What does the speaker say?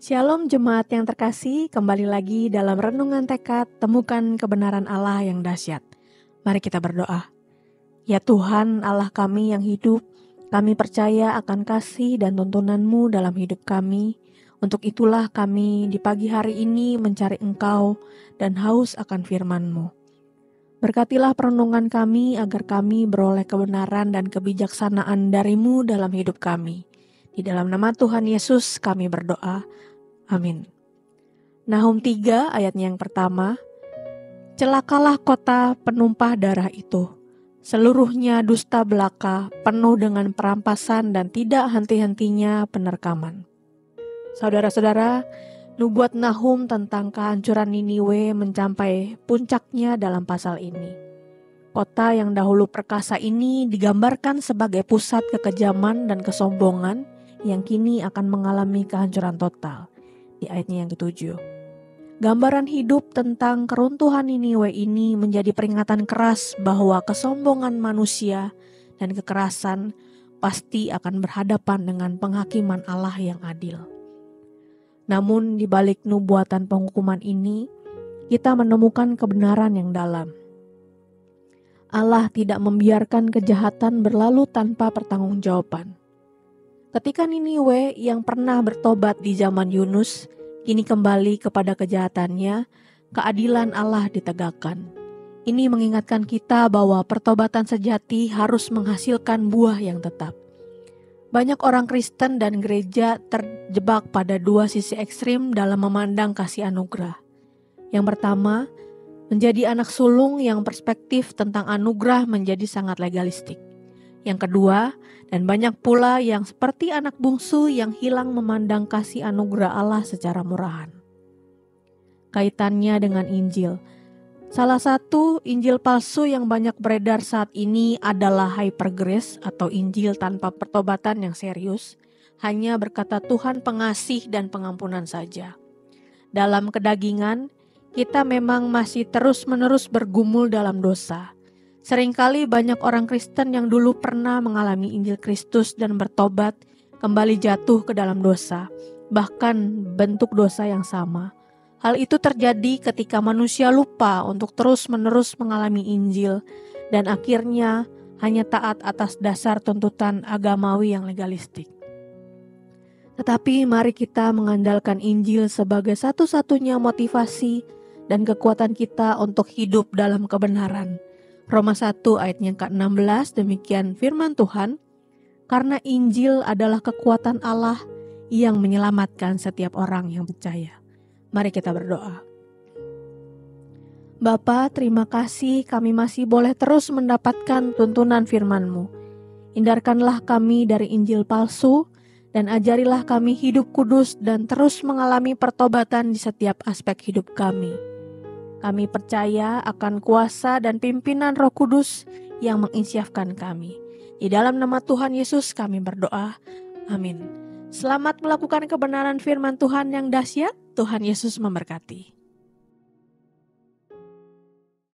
Shalom jemaat yang terkasih, kembali lagi dalam renungan tekad, temukan kebenaran Allah yang dahsyat. Mari kita berdoa. Ya Tuhan Allah kami yang hidup, kami percaya akan kasih dan tuntunan-Mu dalam hidup kami. Untuk itulah kami di pagi hari ini mencari Engkau dan haus akan firman-Mu. Berkatilah perenungan kami agar kami beroleh kebenaran dan kebijaksanaan dari-Mu dalam hidup kami. Di dalam nama Tuhan Yesus kami berdoa. Amin. Nahum 3 ayatnya yang pertama. Celakalah kota penumpah darah itu. Seluruhnya dusta belaka, penuh dengan perampasan dan tidak henti-hentinya penerkaman. Saudara-saudara, nubuat Nahum tentang kehancuran Niniwe mencapai puncaknya dalam pasal ini. Kota yang dahulu perkasa ini digambarkan sebagai pusat kekejaman dan kesombongan yang kini akan mengalami kehancuran total. Di ayatnya yang ke-7. Gambaran hidup tentang keruntuhan Niniwe ini menjadi peringatan keras bahwa kesombongan manusia dan kekerasan pasti akan berhadapan dengan penghakiman Allah yang adil. Namun di balik nubuatan penghukuman ini, kita menemukan kebenaran yang dalam. Allah tidak membiarkan kejahatan berlalu tanpa pertanggungjawaban. Ketika Niniwe yang pernah bertobat di zaman Yunus kini kembali kepada kejahatannya, keadilan Allah ditegakkan. Ini mengingatkan kita bahwa pertobatan sejati harus menghasilkan buah yang tetap. Banyak orang Kristen dan gereja terjebak pada dua sisi ekstrim dalam memandang kasih anugerah. Yang pertama, menjadi anak sulung yang perspektif tentang anugerah menjadi sangat legalistik. Yang kedua, dan banyak pula yang seperti anak bungsu yang hilang memandang kasih anugerah Allah secara murahan. Kaitannya dengan Injil. Salah satu Injil palsu yang banyak beredar saat ini adalah hypergrace atau Injil tanpa pertobatan yang serius, hanya berkata Tuhan pengasih dan pengampunan saja. Dalam kedagingan, kita memang masih terus-menerus bergumul dalam dosa. Seringkali banyak orang Kristen yang dulu pernah mengalami Injil Kristus dan bertobat kembali jatuh ke dalam dosa, bahkan bentuk dosa yang sama. Hal itu terjadi ketika manusia lupa untuk terus-menerus mengalami Injil dan akhirnya hanya taat atas dasar tuntutan agamawi yang legalistik. Tetapi mari kita mengandalkan Injil sebagai satu-satunya motivasi dan kekuatan kita untuk hidup dalam kebenaran. Roma 1 ayatnya ke-16 demikian firman Tuhan, karena Injil adalah kekuatan Allah yang menyelamatkan setiap orang yang percaya. Mari kita berdoa. Bapa, terima kasih kami masih boleh terus mendapatkan tuntunan firman-Mu. Hindarkanlah kami dari Injil palsu dan ajarilah kami hidup kudus dan terus mengalami pertobatan di setiap aspek hidup kami. Kami percaya akan kuasa dan pimpinan Roh Kudus yang menginsyafkan kami. Di dalam nama Tuhan Yesus kami berdoa. Amin. Selamat melakukan kebenaran firman Tuhan yang dahsyat. Tuhan Yesus memberkati.